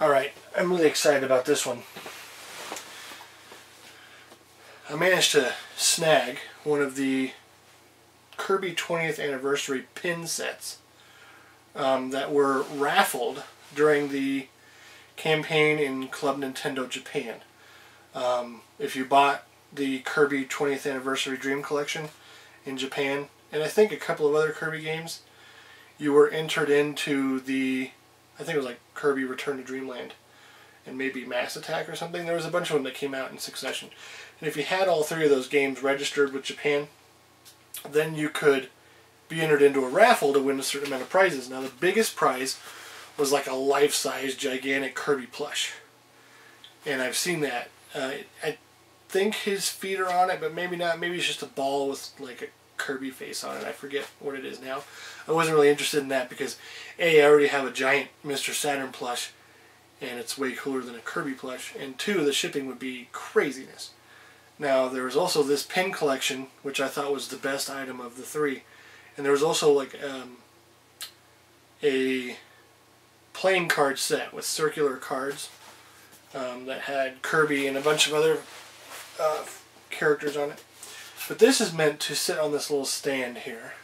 Alright, I'm really excited about this one. I managed to snag one of the Kirby 20th anniversary pin sets that were raffled during the campaign in Club Nintendo Japan. If you bought the Kirby 20th Anniversary Dream Collection in Japan, and I think a couple of other Kirby games, you were entered into the, I think it was like Kirby Return to Dreamland and maybe Mass Attack or something. There was a bunch of them that came out in succession. And if you had all three of those games registered with Japan, then you could be entered into a raffle to win a certain amount of prizes. Now the biggest prize was like a life-size gigantic Kirby plush. And I've seen that. I think his feet are on it, but maybe not. Maybe it's just a ball with like a Kirby face on it. I forget what it is now. I wasn't really interested in that because A, I already have a giant Mr. Saturn plush and it's way cooler than a Kirby plush, and 2, the shipping would be craziness. Now there was also this pin collection, which I thought was the best item of the 3, and there was also like a playing card set with circular cards that had Kirby and a bunch of other characters on it. But this is meant to sit on this little stand here.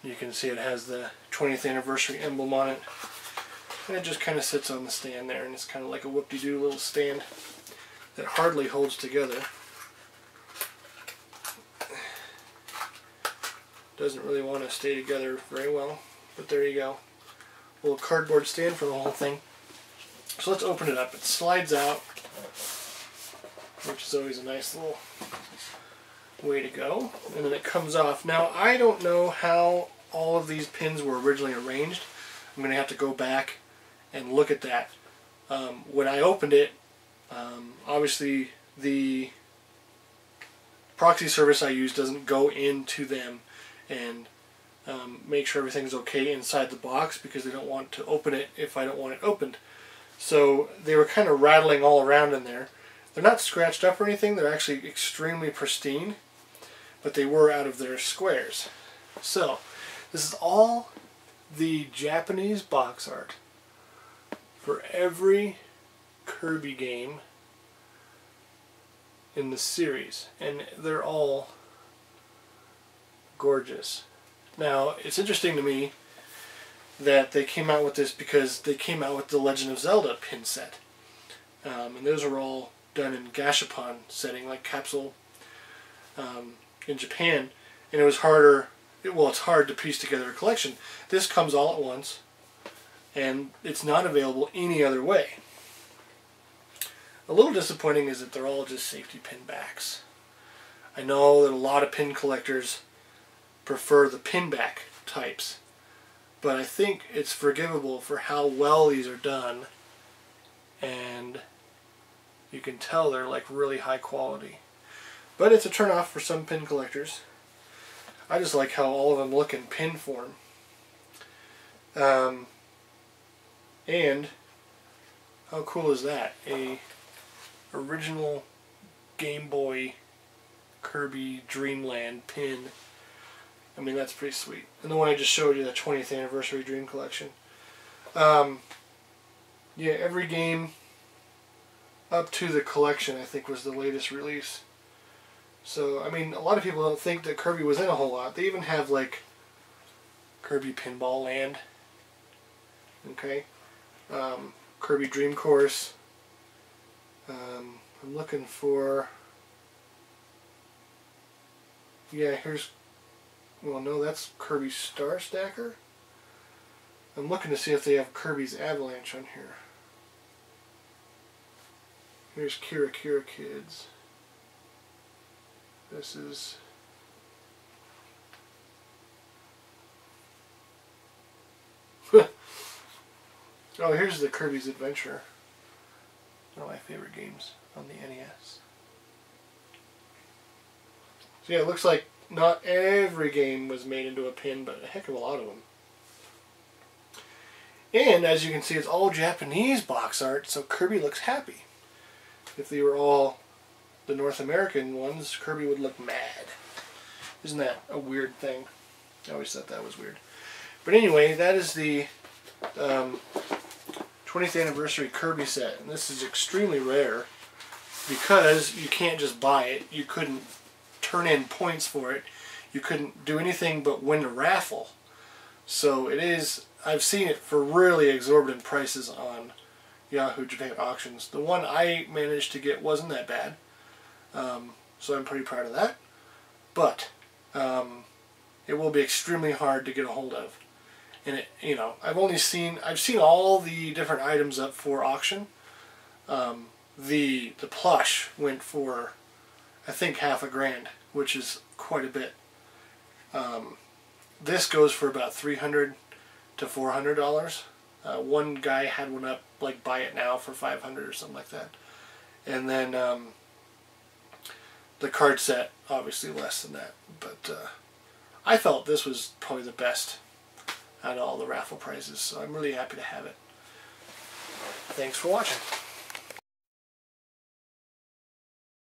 You can see it has the 20th anniversary emblem on it. And it just kind of sits on the stand there, and it's kind of like a whoop-de-doo little stand that hardly holds together. Doesn't really want to stay together very well, but there you go. A little cardboard stand for the whole thing. So let's open it up. It slides out, which is always a nice little way to go. And then it comes off. Now, I don't know how all of these pins were originally arranged. I'm going to have to go back and look at that. When I opened it, obviously the proxy service I use doesn't go into them and make sure everything's okay inside the box, because they don't want to open it if I don't want it opened. So they were kind of rattling all around in there. They're not scratched up or anything. They're actually extremely pristine, but they were out of their squares. So this is all the Japanese box art for every Kirby game in the series, and they're all gorgeous. Now, it's interesting to me that they came out with this because they came out with the Legend of Zelda pin set. And those are all done in gashapon setting, like capsule in Japan. And it was harder, well, it's hard to piece together a collection. This comes all at once, and it's not available any other way. A little disappointing is that they're all just safety pin backs. I know that a lot of pin collectors prefer the pin back types, but I think it's forgivable for how well these are done, and you can tell they're like really high quality. But it's a turn-off for some pin collectors. I just like how all of them look in pin form. And how cool is that? A original Game Boy Kirby Dreamland pin. I mean, that's pretty sweet. And the one I just showed you, the 20th Anniversary Dream Collection. Yeah, every game up to the collection, I think, was the latest release. So, I mean, a lot of people don't think that Kirby was in a whole lot. They even have, like, Kirby Pinball Land. Okay. Kirby Dream Course. I'm looking for... Yeah, here's... Well, no, that's Kirby Star Stacker. I'm looking to see if they have Kirby's Avalanche on here. Here's Kira Kira Kids. This is... Oh, here's the Kirby's Adventure. One of my favorite games on the NES. So yeah, it looks like not every game was made into a pin, but a heck of a lot of them. And as you can see, it's all Japanese box art, so Kirby looks happy. If they were all the North American ones, Kirby would look mad. Isn't that a weird thing? I always thought that was weird. But anyway, that is the 20th anniversary Kirby set, and this is extremely rare because you can't just buy it. You couldn't turn in points for it. You couldn't do anything but win a raffle. So it is, I've seen it for really exorbitant prices on Yahoo Japan auctions. The one I managed to get wasn't that bad, so I'm pretty proud of that. But it will be extremely hard to get a hold of. And it, you know, I've seen all the different items up for auction. The plush went for, I think, $50,000, which is quite a bit. This goes for about $300 to $400. One guy had one up, like, buy it now for $500 or something like that. And then the card set, obviously less than that. But I felt this was probably the best out of all the raffle prizes, so I'm really happy to have it. Thanks for watching.